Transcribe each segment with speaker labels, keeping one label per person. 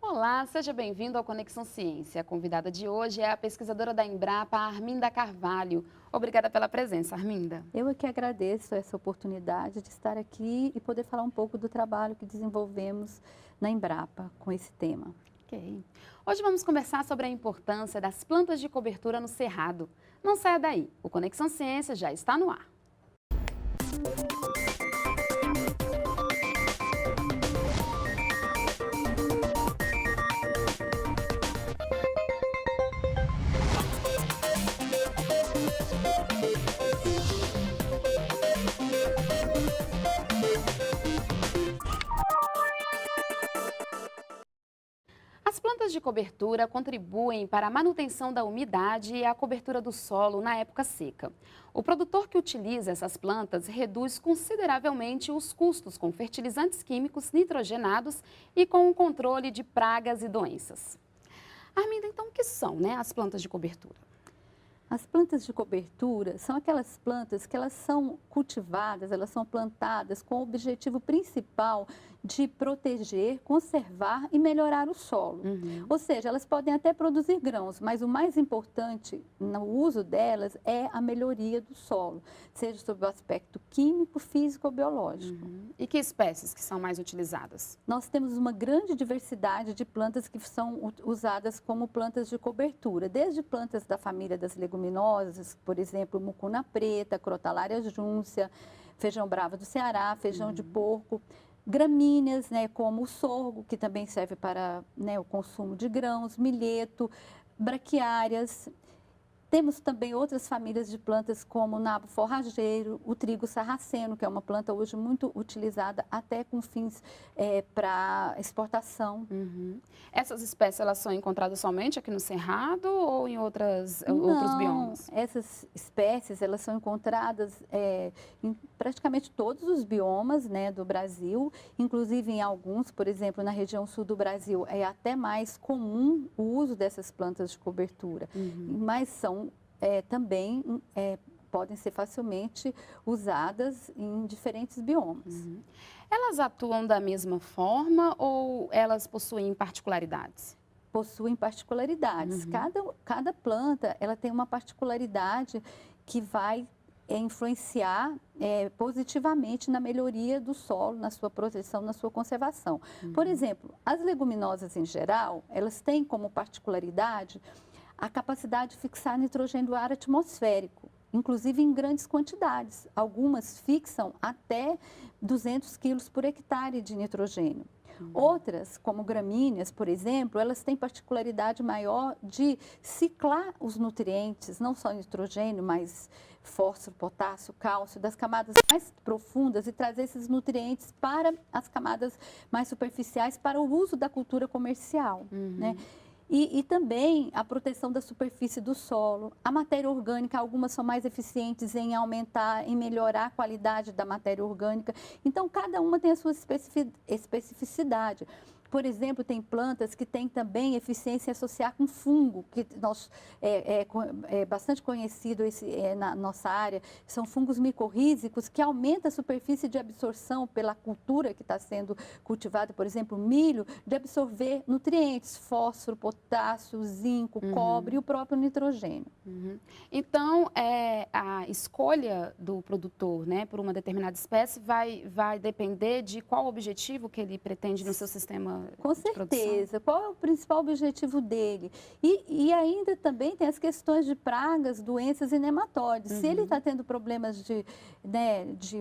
Speaker 1: Olá, seja bem-vindo ao Conexão Ciência. A convidada de hoje é a pesquisadora da Embrapa, Arminda Carvalho. Obrigada pela presença, Arminda.
Speaker 2: Eu é que agradeço essa oportunidade de estar aqui e poder falar um pouco do trabalho que desenvolvemos na Embrapa com esse tema.
Speaker 1: Ok. Hoje vamos conversar sobre a importância das plantas de cobertura no cerrado. Não saia daí, o Conexão Ciência já está no ar. As plantas de cobertura contribuem para a manutenção da umidade e a cobertura do solo na época seca. O produtor que utiliza essas plantas reduz consideravelmente os custos com fertilizantes químicos nitrogenados e com o controle de pragas e doenças. Arminda, então, o que são, as plantas de cobertura?
Speaker 2: As plantas de cobertura são aquelas plantas que elas são cultivadas, elas são plantadas com o objetivo principal de proteger, conservar e melhorar o solo. Ou seja, elas podem até produzir grãos, mas o mais importante no uso delas é a melhoria do solo, seja sob o aspecto químico, físico ou biológico.
Speaker 1: E que espécies que são mais utilizadas?
Speaker 2: Nós temos uma grande diversidade de plantas que são usadas como plantas de cobertura, desde plantas da família das leguminosas, por exemplo, mucuna preta, crotalária júncia, feijão bravo do Ceará, feijão de porco, gramíneas, como o sorgo, que também serve para o consumo de grãos, milheto, braquiárias. Temos também outras famílias de plantas como o nabo forrageiro, o trigo sarraceno, que é uma planta hoje muito utilizada até com fins para exportação.
Speaker 1: Essas espécies elas são encontradas somente aqui no Cerrado ou em outros biomas?
Speaker 2: Essas espécies elas são encontradas em praticamente todos os biomas do Brasil, inclusive em alguns, por exemplo, na região sul do Brasil, é até mais comum o uso dessas plantas de cobertura, mas são também podem ser facilmente usadas em diferentes biomas.
Speaker 1: Elas atuam da mesma forma ou elas possuem particularidades?
Speaker 2: Possuem particularidades. Cada planta ela tem uma particularidade que vai influenciar positivamente na melhoria do solo, na sua proteção, na sua conservação. Por exemplo, as leguminosas em geral, elas têm como particularidade a capacidade de fixar nitrogênio do ar atmosférico, inclusive em grandes quantidades. Algumas fixam até 200 quilos por hectare de nitrogênio. Outras, como gramíneas, por exemplo, elas têm particularidade maior de ciclar os nutrientes, não só nitrogênio, mas fósforo, potássio, cálcio, das camadas mais profundas e trazer esses nutrientes para as camadas mais superficiais para o uso da cultura comercial, E também a proteção da superfície do solo. A matéria orgânica, algumas são mais eficientes em aumentar, em melhorar a qualidade da matéria orgânica. Então, cada uma tem a sua especificidade. Por exemplo, tem plantas que têm também eficiência em associar com fungo, que é bastante conhecido na nossa área, são fungos micorrízicos que aumentam a superfície de absorção pela cultura que está sendo cultivada, por exemplo, milho, de absorver nutrientes, fósforo, potássio, zinco, cobre e o próprio nitrogênio.
Speaker 1: Então, a escolha do produtor, por uma determinada espécie vai depender de qual objetivo que ele pretende no seu sistema
Speaker 2: Com
Speaker 1: de produção?
Speaker 2: certeza. Qual é o principal objetivo dele? E ainda também tem as questões de pragas, doenças e nematóides. Se ele está tendo problemas de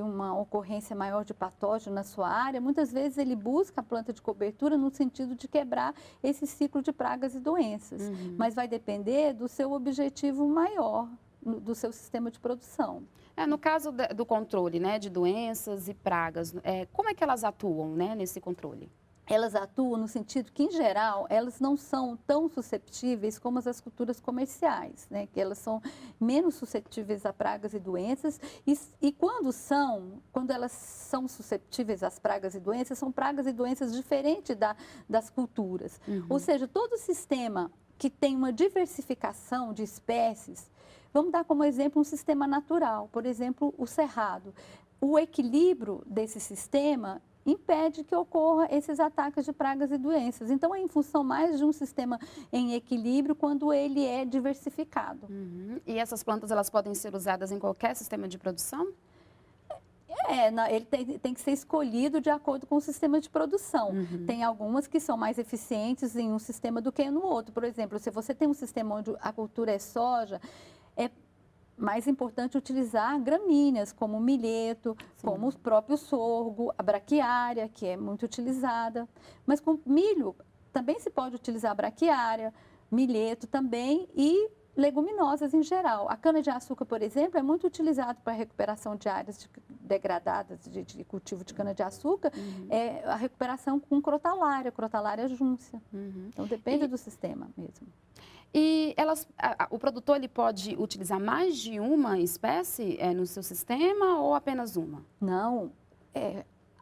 Speaker 2: uma ocorrência maior de patógeno na sua área, muitas vezes ele busca a planta de cobertura no sentido de quebrar esse ciclo de pragas e doenças. Mas vai depender do seu objetivo maior, do seu sistema de produção.
Speaker 1: No caso do controle, de doenças e pragas, como é que elas atuam, nesse controle?
Speaker 2: Elas atuam no sentido que, em geral, elas não são tão susceptíveis como as culturas comerciais, que elas são menos suscetíveis a pragas e doenças. E quando elas são suscetíveis às pragas e doenças, são pragas e doenças diferentes das culturas. Ou seja, todo sistema que tem uma diversificação de espécies, vamos dar como exemplo um sistema natural, por exemplo, o cerrado. O equilíbrio desse sistema impede que ocorra esses ataques de pragas e doenças. Então, é em função mais de um sistema em equilíbrio quando ele é diversificado.
Speaker 1: E essas plantas, elas podem ser usadas em qualquer sistema de produção?
Speaker 2: Ele tem que ser escolhido de acordo com o sistema de produção. Tem algumas que são mais eficientes em um sistema do que no outro. Por exemplo, se você tem um sistema onde a cultura é soja, é mais importante utilizar gramíneas, como o milheto, como o próprio sorgo, a braquiária, que é muito utilizada. Mas com milho, também se pode utilizar a braquiária, milheto também e leguminosas em geral. A cana-de-açúcar, por exemplo, é muito utilizada para a recuperação de áreas degradadas de cultivo de cana-de-açúcar, é a recuperação com crotalária júncia. Então, depende do sistema mesmo.
Speaker 1: E o produtor ele pode utilizar mais de uma espécie no seu sistema ou apenas uma?
Speaker 2: Não,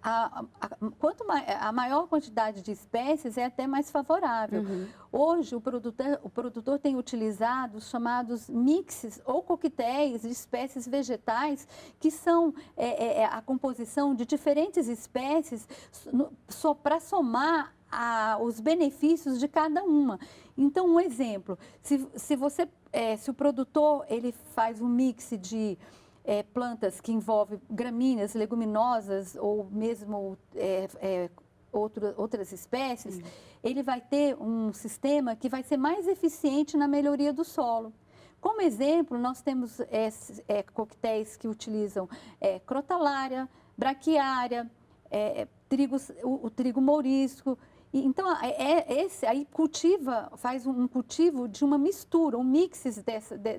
Speaker 2: a maior quantidade de espécies é até mais favorável. Hoje, o produtor tem utilizado os chamados mixes ou coquetéis de espécies vegetais, que são a composição de diferentes espécies para somar os benefícios de cada uma. Então, um exemplo, se o produtor ele faz um mix de plantas que envolvem gramíneas, leguminosas ou mesmo outras espécies, ele vai ter um sistema que vai ser mais eficiente na melhoria do solo. Como exemplo, nós temos coquetéis que utilizam crotalária, braquiária, o trigo mourisco. Então, esse aí faz um cultivo de uma mistura, um mix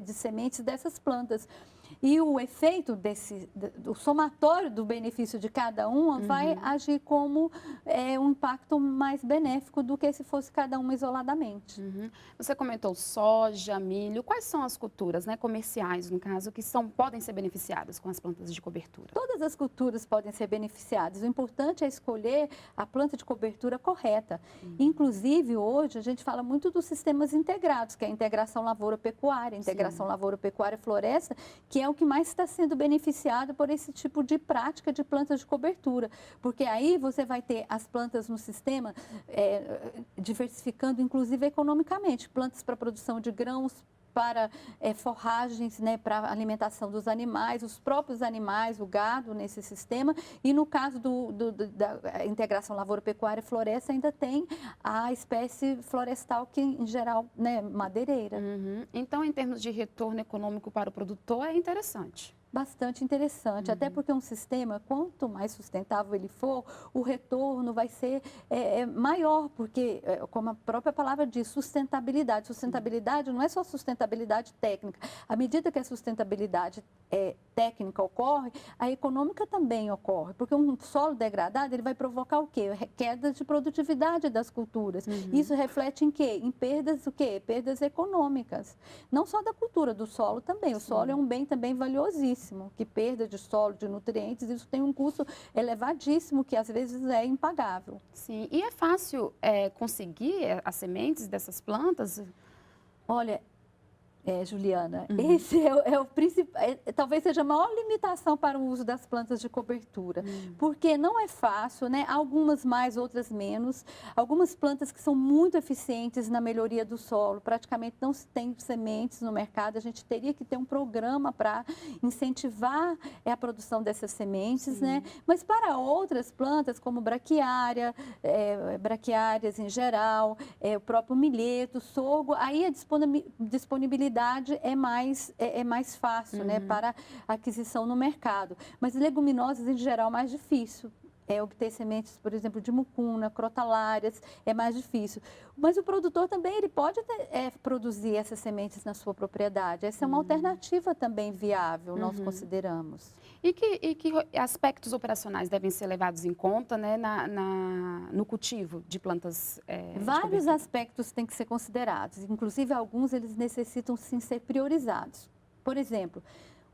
Speaker 2: de sementes dessas plantas. E o efeito do somatório do benefício de cada uma vai agir como um impacto mais benéfico do que se fosse cada uma isoladamente.
Speaker 1: Você comentou soja, milho. Quais são as culturas, comerciais, no caso, que podem ser beneficiadas com as plantas de cobertura?
Speaker 2: Todas as culturas podem ser beneficiadas. O importante é escolher a planta de cobertura correta. Inclusive, hoje, a gente fala muito dos sistemas integrados, que é a integração lavoura-pecuária, integração lavoura-pecuária-floresta, que é o que mais está sendo beneficiado por esse tipo de prática de plantas de cobertura. Porque aí você vai ter as plantas no sistema diversificando, inclusive economicamente, plantas para produção de grãos, para forragens, para alimentação dos animais, os próprios animais, o gado nesse sistema. E no caso da integração lavoura-pecuária-floresta, ainda tem a espécie florestal, que em geral, madeireira.
Speaker 1: Então, em termos de retorno econômico para o produtor, é interessante.
Speaker 2: Bastante interessante, até porque um sistema, quanto mais sustentável ele for, o retorno vai ser maior, porque, como a própria palavra diz, sustentabilidade. Sustentabilidade não é só sustentabilidade técnica. À medida que a sustentabilidade técnica ocorre, a econômica também ocorre, porque um solo degradado ele vai provocar o quê? Queda de produtividade das culturas. Isso reflete em quê? Em perdas o quê? Perdas econômicas. Não só da cultura, do solo também. O solo é um bem também valiosíssimo, que perda de solo, de nutrientes, isso tem um custo elevadíssimo que às vezes é impagável.
Speaker 1: Sim, e é fácil conseguir as sementes dessas plantas?
Speaker 2: Olha, Juliana, esse é o principal, talvez seja a maior limitação para o uso das plantas de cobertura, porque não é fácil, Algumas mais, outras menos. Algumas plantas que são muito eficientes na melhoria do solo, praticamente não se tem sementes no mercado, a gente teria que ter um programa para incentivar a produção dessas sementes, Mas para outras plantas, como braquiária, braquiárias em geral, o próprio milheto, sorgo, aí a disponibilidade é mais fácil, para aquisição no mercado. Mas leguminosas, em geral, mais difícil. Obter sementes, por exemplo, de mucuna, crotalárias, é mais difícil. Mas o produtor também ele pode produzir essas sementes na sua propriedade. Essa é uma alternativa também viável, nós consideramos.
Speaker 1: E que aspectos operacionais devem ser levados em conta no cultivo de plantas
Speaker 2: Vários aspectos têm que ser considerados, inclusive alguns eles necessitam sim ser priorizados. Por exemplo,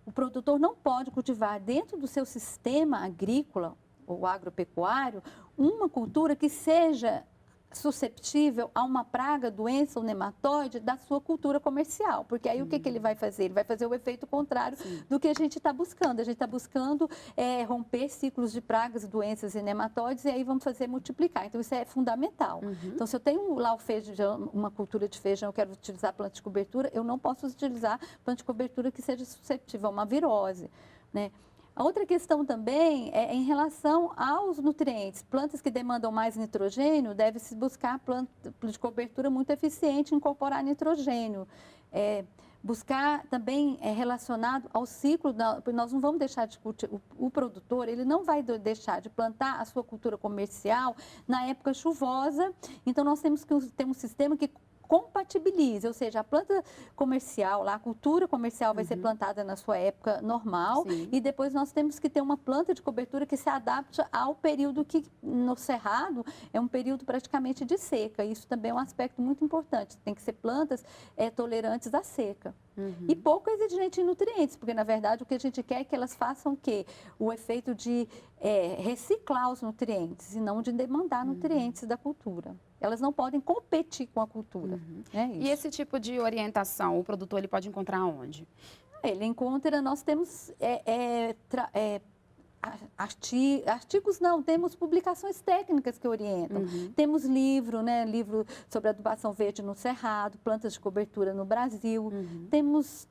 Speaker 2: o produtor não pode cultivar dentro do seu sistema agrícola ou agropecuário uma cultura que seja susceptível a uma praga, doença ou nematóide da sua cultura comercial, porque aí o que ele vai fazer? Ele vai fazer o efeito contrário do que a gente está buscando. A gente está buscando romper ciclos de pragas, doenças e nematóides, e aí vamos fazer multiplicar. Então, isso é fundamental. Então, se eu tenho lá o feijão, uma cultura de feijão, eu quero utilizar planta de cobertura, eu não posso utilizar planta de cobertura que seja susceptível a uma virose, né? A outra questão também é em relação aos nutrientes. Plantas que demandam mais nitrogênio, deve-se buscar planta de cobertura muito eficiente em incorporar nitrogênio. Buscar também relacionado ao ciclo, nós não vamos deixar de o produtor, ele não vai deixar de plantar a sua cultura comercial na época chuvosa, então nós temos que ter um sistema que compatibilize, ou seja, a planta comercial, lá, a cultura comercial vai ser plantada na sua época normal. Sim. E depois nós temos que ter uma planta de cobertura que se adapte ao período que no cerrado é um período praticamente de seca. Isso também é um aspecto muito importante, tem que ser plantas tolerantes à seca. E pouco exigente em nutrientes, porque na verdade o que a gente quer é que elas façam o quê? O efeito de reciclar os nutrientes e não de demandar nutrientes da cultura. Elas não podem competir com a cultura.
Speaker 1: E esse tipo de orientação, o produtor ele pode encontrar onde?
Speaker 2: Ele encontra, nós temos artigos não, temos publicações técnicas que orientam. Temos livro, né, livro sobre adubação verde no Cerrado, plantas de cobertura no Brasil. Temos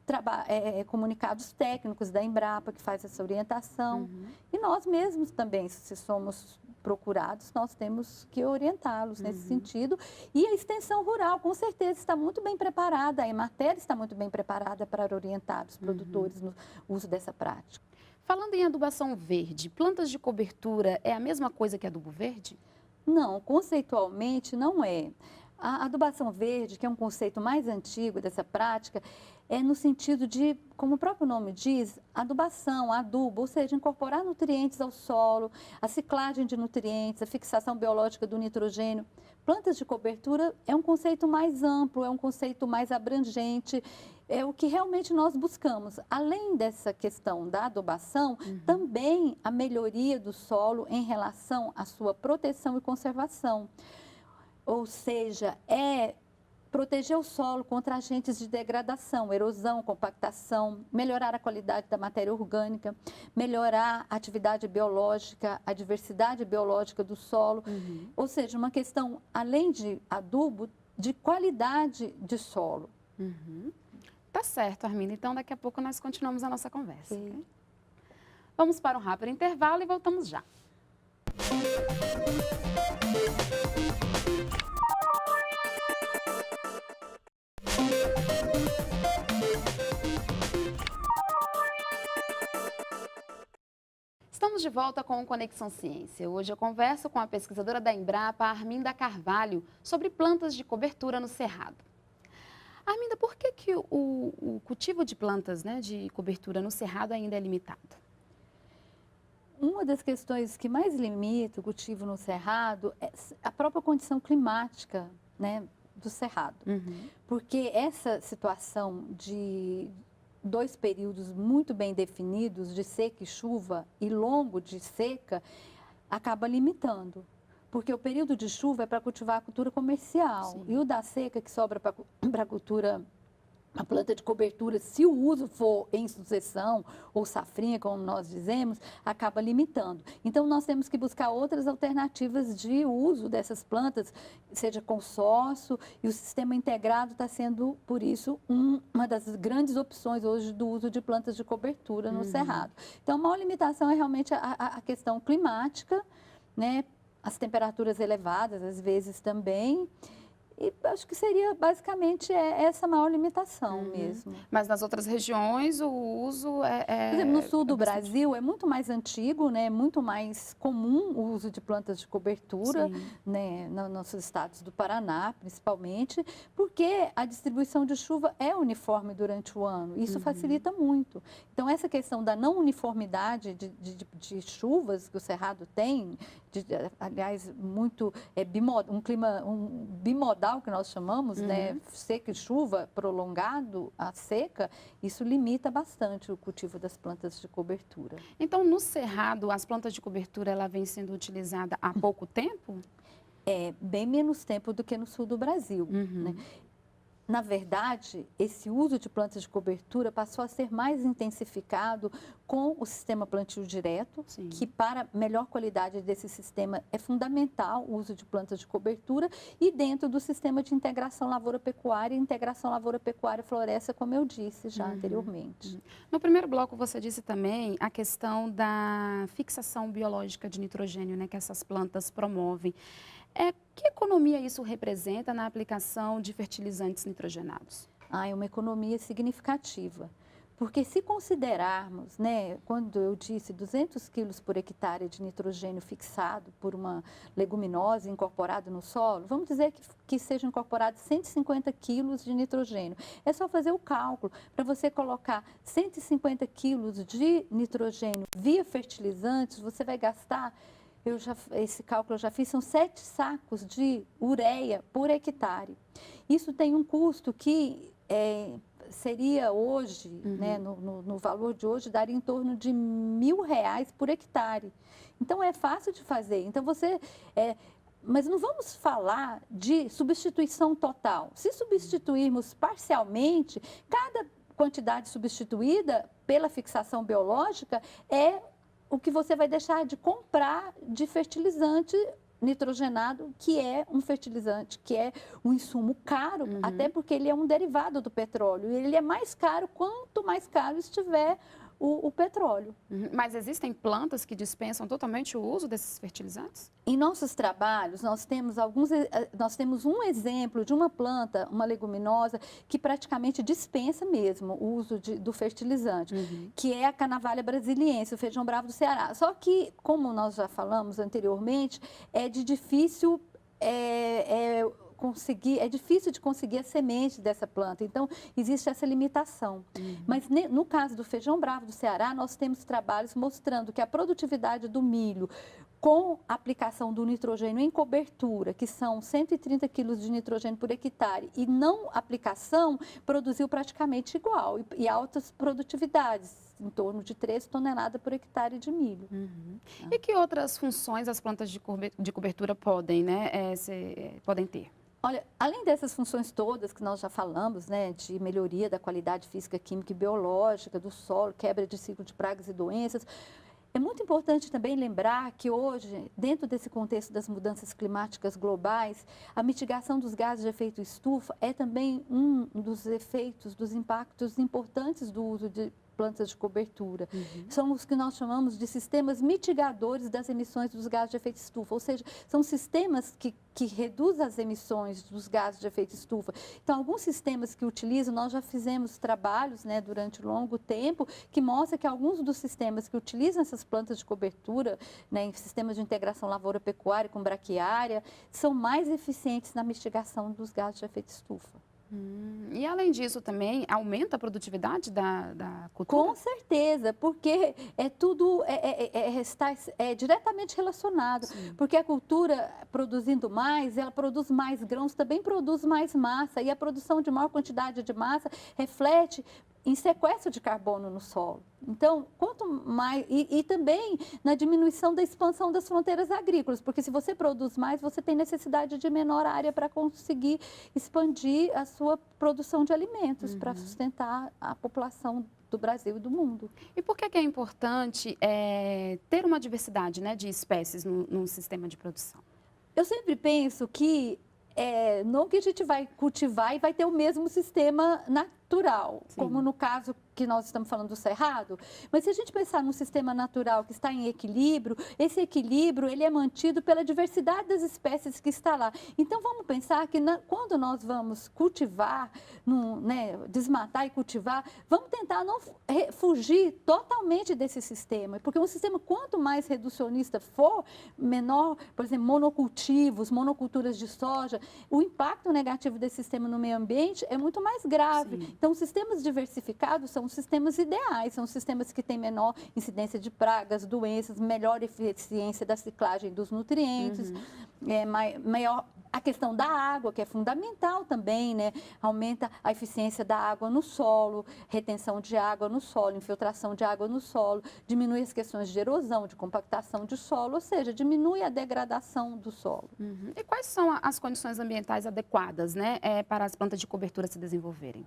Speaker 2: comunicados técnicos da Embrapa que faz essa orientação. E nós mesmos também, se somos procurados, nós temos que orientá-los nesse sentido. E a extensão rural, com certeza, está muito bem preparada, a Emater está muito bem preparada para orientar os produtores no uso dessa prática.
Speaker 1: Falando em adubação verde, plantas de cobertura é a mesma coisa que adubo verde?
Speaker 2: Não, conceitualmente não é. A adubação verde, que é um conceito mais antigo dessa prática, é no sentido de, como o próprio nome diz, adubação, adubo, ou seja, incorporar nutrientes ao solo, a ciclagem de nutrientes, a fixação biológica do nitrogênio. Plantas de cobertura é um conceito mais amplo, é um conceito mais abrangente, é o que realmente nós buscamos. Além dessa questão da adubação, também a melhoria do solo em relação à sua proteção e conservação. Ou seja, proteger o solo contra agentes de degradação, erosão, compactação, melhorar a qualidade da matéria orgânica, melhorar a atividade biológica, a diversidade biológica do solo. Ou seja, uma questão, além de adubo, de qualidade de solo.
Speaker 1: Tá certo, Arminda. Então, daqui a pouco nós continuamos a nossa conversa. Okay? Vamos para um rápido intervalo e voltamos já. Estamos de volta com o Conexão Ciência. Hoje eu converso com a pesquisadora da Embrapa, Arminda Carvalho, sobre plantas de cobertura no Cerrado. Arminda, por que o cultivo de plantas, né, de cobertura no Cerrado ainda é limitado?
Speaker 2: Uma das questões que mais limita o cultivo no Cerrado é a própria condição climática, né, do Cerrado. Porque essa situação de 2 períodos muito bem definidos, de seca e chuva, e longo de seca, acaba limitando. Porque o período de chuva é para cultivar a cultura comercial. Sim. E o da seca, que sobra para a cultura, a planta de cobertura, se o uso for em sucessão ou safrinha, como nós dizemos, acaba limitando. Então, nós temos que buscar outras alternativas de uso dessas plantas, seja consórcio, e o sistema integrado está sendo, por isso, uma das grandes opções hoje do uso de plantas de cobertura no Cerrado. Então, a maior limitação é realmente a questão climática, né? As temperaturas elevadas, às vezes, também. E acho que seria basicamente essa maior limitação mesmo.
Speaker 1: Mas nas outras regiões o uso
Speaker 2: Por exemplo, no sul do Brasil é muito mais antigo, né? Muito mais comum o uso de plantas de cobertura, né? Nos nossos estados do Paraná, principalmente, porque a distribuição de chuva é uniforme durante o ano. Isso facilita muito. Então, essa questão da não uniformidade de chuvas que o Cerrado tem, aliás, muito um clima bimodal, que nós chamamos, né, seca e chuva, prolongado, a seca, isso limita bastante o cultivo das plantas de cobertura.
Speaker 1: Então, no Cerrado, as plantas de cobertura, ela vem sendo utilizada há pouco tempo?
Speaker 2: É bem menos tempo do que no sul do Brasil, né? Na verdade, esse uso de plantas de cobertura passou a ser mais intensificado com o sistema plantio direto,
Speaker 1: Sim.
Speaker 2: que para melhor qualidade desse sistema é fundamental o uso de plantas de cobertura, e dentro do sistema de integração lavoura-pecuária e integração lavoura-pecuária-floresta, como eu disse já anteriormente.
Speaker 1: No primeiro bloco, você disse também a questão da fixação biológica de nitrogênio, né, que essas plantas promovem. Que economia isso representa na aplicação de fertilizantes nitrogenados?
Speaker 2: É uma economia significativa, porque se considerarmos, né, quando eu disse 200 quilos por hectare de nitrogênio fixado por uma leguminosa incorporada no solo, vamos dizer que sejam incorporados 150 quilos de nitrogênio. É só fazer o cálculo. Para você colocar 150 quilos de nitrogênio via fertilizantes, você vai gastar... esse cálculo eu já fiz, são 7 sacos de ureia por hectare. Isso tem um custo que seria hoje, né, no valor de hoje, daria em torno de R$ 1.000 por hectare. Então, é fácil de fazer. Então, mas não vamos falar de substituição total. Se substituirmos parcialmente, cada quantidade substituída pela fixação biológica é o que você vai deixar de comprar de fertilizante nitrogenado, que é um fertilizante, que é um insumo caro, até porque ele é um derivado do petróleo. E ele é mais caro quanto mais caro estiver o petróleo.
Speaker 1: Mas existem plantas que dispensam totalmente o uso desses fertilizantes?
Speaker 2: Em nossos trabalhos, nós temos um exemplo de uma planta, uma leguminosa, que praticamente dispensa mesmo o uso do fertilizante, que é a Canavalha brasiliense, o feijão bravo do Ceará. Só que, como nós já falamos anteriormente, é difícil de conseguir a semente dessa planta, então existe essa limitação. Mas no caso do feijão bravo do Ceará, nós temos trabalhos mostrando que a produtividade do milho com a aplicação do nitrogênio em cobertura, que são 130 quilos de nitrogênio por hectare, e não aplicação, produziu praticamente igual, e altas produtividades, em torno de 3 toneladas por hectare de milho.
Speaker 1: E que outras funções as plantas de cobertura podem, podem ter?
Speaker 2: Olha, além dessas funções todas que nós já falamos, né, de melhoria da qualidade física, química e biológica do solo, quebra de ciclo de pragas e doenças, é muito importante também lembrar que hoje, dentro desse contexto das mudanças climáticas globais, a mitigação dos gases de efeito estufa é também um dos efeitos, dos impactos importantes do uso de plantas de cobertura. São os que nós chamamos de sistemas mitigadores das emissões dos gases de efeito estufa, ou seja, são sistemas que reduzem as emissões dos gases de efeito estufa. Então, alguns sistemas que utilizam, nós já fizemos trabalhos, né, durante longo tempo, que mostra que alguns dos sistemas que utilizam essas plantas de cobertura, né, em sistemas de integração lavoura-pecuária com braquiária, são mais eficientes na mitigação dos gases de efeito estufa.
Speaker 1: E além disso também aumenta a produtividade da cultura?
Speaker 2: Com certeza, porque está diretamente relacionado.
Speaker 1: Sim.
Speaker 2: Porque a cultura produzindo mais, ela produz mais grãos, também produz mais massa. E a produção de maior quantidade de massa reflete em sequestro de carbono no solo. Então, quanto mais... E também na diminuição da expansão das fronteiras agrícolas, porque se você produz mais, você tem necessidade de menor área para conseguir expandir a sua produção de alimentos, para sustentar a população do Brasil e do mundo.
Speaker 1: E por que é importante ter uma diversidade, né, de espécies no sistema de produção?
Speaker 2: Eu sempre penso que não que a gente vai cultivar e vai ter o mesmo sistema natural,
Speaker 1: Sim.
Speaker 2: como no caso que nós estamos falando do cerrado, mas se a gente pensar num sistema natural que está em equilíbrio, esse equilíbrio ele é mantido pela diversidade das espécies que está lá. Então vamos pensar que quando nós vamos cultivar, desmatar e cultivar, vamos tentar não fugir totalmente desse sistema, porque um sistema quanto mais reducionista for, menor, por exemplo, monocultivos, monoculturas de soja, o impacto negativo desse sistema no meio ambiente é muito mais grave.
Speaker 1: Sim.
Speaker 2: Então, os sistemas diversificados são sistemas ideais, são sistemas que têm menor incidência de pragas, doenças, melhor eficiência da ciclagem dos nutrientes, maior A questão da água, que é fundamental também, né? Aumenta a eficiência da água no solo, retenção de água no solo, infiltração de água no solo, diminui as questões de erosão, de compactação de solo, ou seja, diminui a degradação do solo.
Speaker 1: Uhum. E quais são as condições ambientais adequadas, né, para as plantas de cobertura se desenvolverem?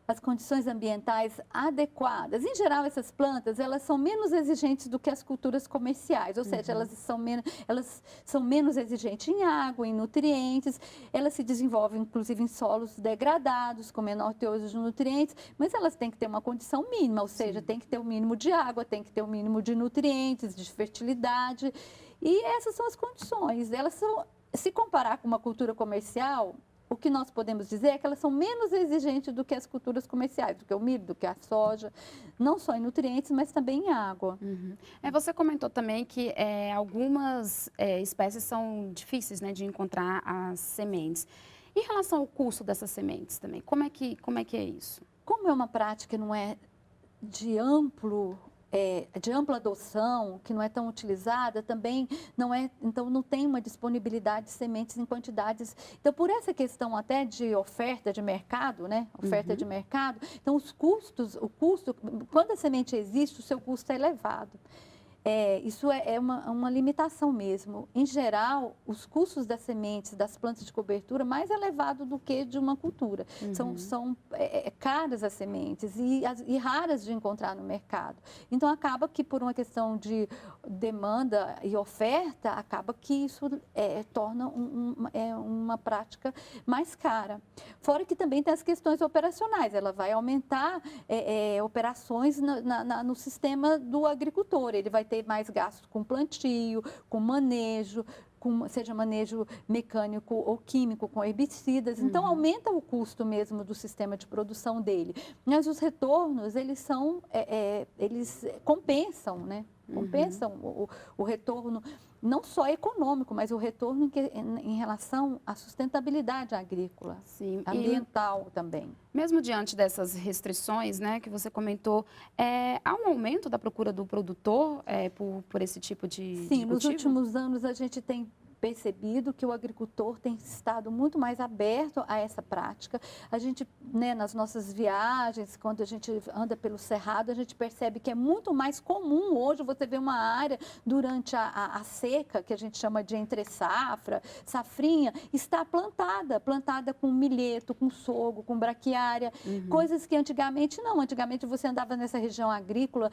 Speaker 2: As condições ambientais adequadas. Em geral, essas plantas, elas são menos exigentes do que as culturas comerciais, ou seja, elas são menos exigentes em água, em nutrientes, elas se desenvolvem, inclusive, em solos degradados, com menor teor de nutrientes, mas elas têm que ter uma condição mínima, ou seja, tem que ter o mínimo de água, tem que ter o mínimo de nutrientes, de fertilidade, e essas são as condições. Elas são, se comparar com uma cultura comercial, o que nós podemos dizer é que elas são menos exigentes do que as culturas comerciais, do que o milho, do que a soja, não só em nutrientes, mas também em água.
Speaker 1: Uhum. Você comentou também que algumas espécies são difíceis, né, de encontrar as sementes. Em relação ao custo dessas sementes também, como é que é isso?
Speaker 2: Como é uma prática que não é de ampla adoção, que não é tão utilizada, também não é, então não tem uma disponibilidade de sementes em quantidades. Então, por essa questão até de oferta de mercado, né? Oferta de mercado, então o custo, quando a semente existe, o seu custo é elevado. Isso é uma limitação mesmo. Em geral, os custos das sementes, das plantas de cobertura, mais elevado do que de uma cultura. São caras as sementes e raras de encontrar no mercado. Então, acaba que por uma questão de demanda e oferta, acaba que isso torna uma prática mais cara. Fora que também tem as questões operacionais. Ela vai aumentar operações no sistema do agricultor. Ele vai ter mais gastos com plantio, com manejo, seja manejo mecânico ou químico, com herbicidas. Então, aumenta o custo mesmo do sistema de produção dele. Mas os retornos, eles compensam, né? Compensam o retorno, não só econômico, mas o retorno em relação à sustentabilidade agrícola, ambiental também.
Speaker 1: Mesmo diante dessas restrições, né, que você comentou, há um aumento da procura do produtor por esse tipo de cultivo?
Speaker 2: Sim, nos últimos anos a gente tem percebido que o agricultor tem estado muito mais aberto a essa prática. A gente, né, nas nossas viagens, quando a gente anda pelo cerrado, a gente percebe que é muito mais comum hoje você ver uma área durante a seca, que a gente chama de entre-safra, safrinha, está plantada com milheto, com sorgo, com braquiária, coisas que antigamente não. Antigamente você andava nessa região agrícola,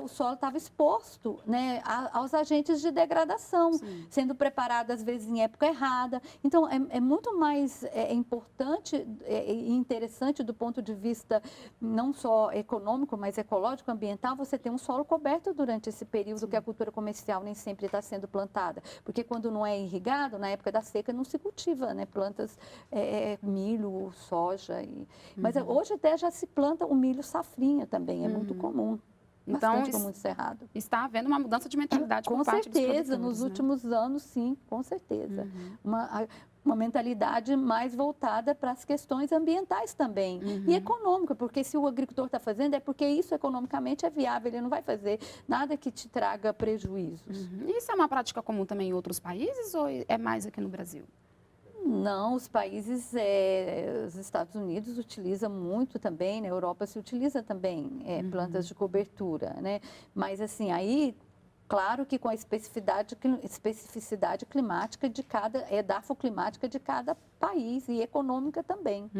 Speaker 2: o solo estava exposto, né, aos agentes de degradação, sendo preparado às vezes em época errada. Então, é muito mais importante e interessante do ponto de vista não só econômico, mas ecológico, ambiental, você ter um solo coberto durante esse período que a cultura comercial nem sempre está sendo plantada. Porque quando não é irrigado, na época da seca, não se cultiva, né, plantas, milho, soja. Mas hoje até já se planta o milho safrinha também, é muito comum.
Speaker 1: Então,
Speaker 2: muito cerrado.
Speaker 1: Está havendo uma mudança de mentalidade por parte dos produtores.
Speaker 2: Com certeza, nos últimos anos, sim, com certeza. Uma mentalidade mais voltada para as questões ambientais também. E econômica, porque se o agricultor está fazendo, é porque isso economicamente é viável, ele não vai fazer nada que te traga prejuízos.
Speaker 1: Isso é uma prática comum também em outros países ou é mais aqui no Brasil?
Speaker 2: Não, os países, os Estados Unidos utilizam muito também, na Europa se utiliza também plantas de cobertura, né? Mas assim, aí, claro que com a especificidade climática de edafoclimática de cada país e econômica também.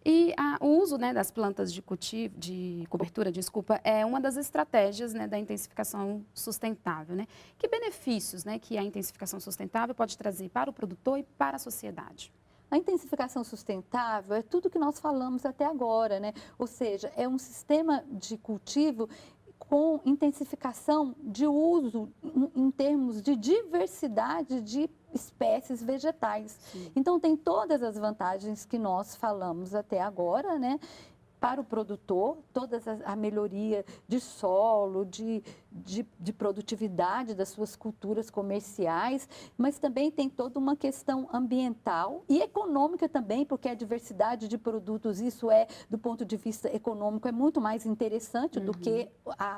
Speaker 1: E o uso, né, das plantas de cobertura, é uma das estratégias, né, da intensificação sustentável, né? Que benefícios, né, que a intensificação sustentável pode trazer para o produtor e para a sociedade?
Speaker 2: A intensificação sustentável é tudo que nós falamos até agora, né? Ou seja, é um sistema de cultivo com intensificação de uso em termos de diversidade de espécies vegetais. Então, tem todas as vantagens que nós falamos até agora, né? para o produtor, toda a melhoria de solo, de produtividade das suas culturas comerciais, mas também tem toda uma questão ambiental e econômica também, porque a diversidade de produtos, isso do ponto de vista econômico, é muito mais interessante do que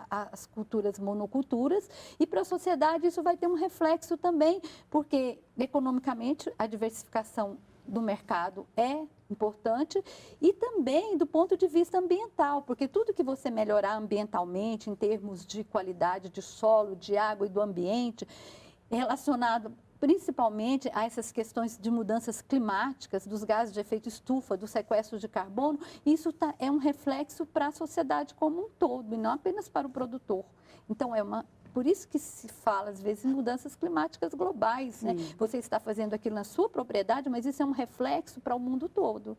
Speaker 2: as culturas monoculturas. E para a sociedade isso vai ter um reflexo também, porque economicamente a diversificação do mercado é importante e também do ponto de vista ambiental, porque tudo que você melhorar ambientalmente em termos de qualidade de solo, de água e do ambiente, relacionado principalmente a essas questões de mudanças climáticas, dos gases de efeito estufa, do sequestro de carbono, isso é um reflexo para a sociedade como um todo e não apenas para o produtor. Então, por isso que se fala, às vezes, em mudanças climáticas globais, né? Você está fazendo aquilo na sua propriedade, mas isso é um reflexo para o mundo todo.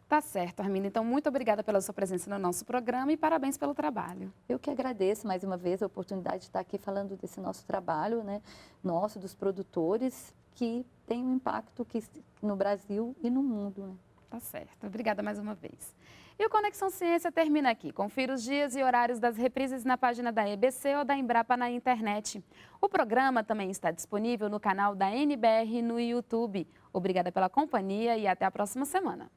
Speaker 1: Tá certo, Arminda. Então, muito obrigada pela sua presença no nosso programa e parabéns pelo trabalho.
Speaker 2: Eu que agradeço, mais uma vez, a oportunidade de estar aqui falando desse nosso trabalho, né? Nosso, dos produtores, que tem um impacto no Brasil e no mundo, né?
Speaker 1: Tá certo. Obrigada mais uma vez. E o Conexão Ciência termina aqui. Confira os dias e horários das reprises na página da EBC ou da Embrapa na internet. O programa também está disponível no canal da NBR no YouTube. Obrigada pela companhia e até a próxima semana.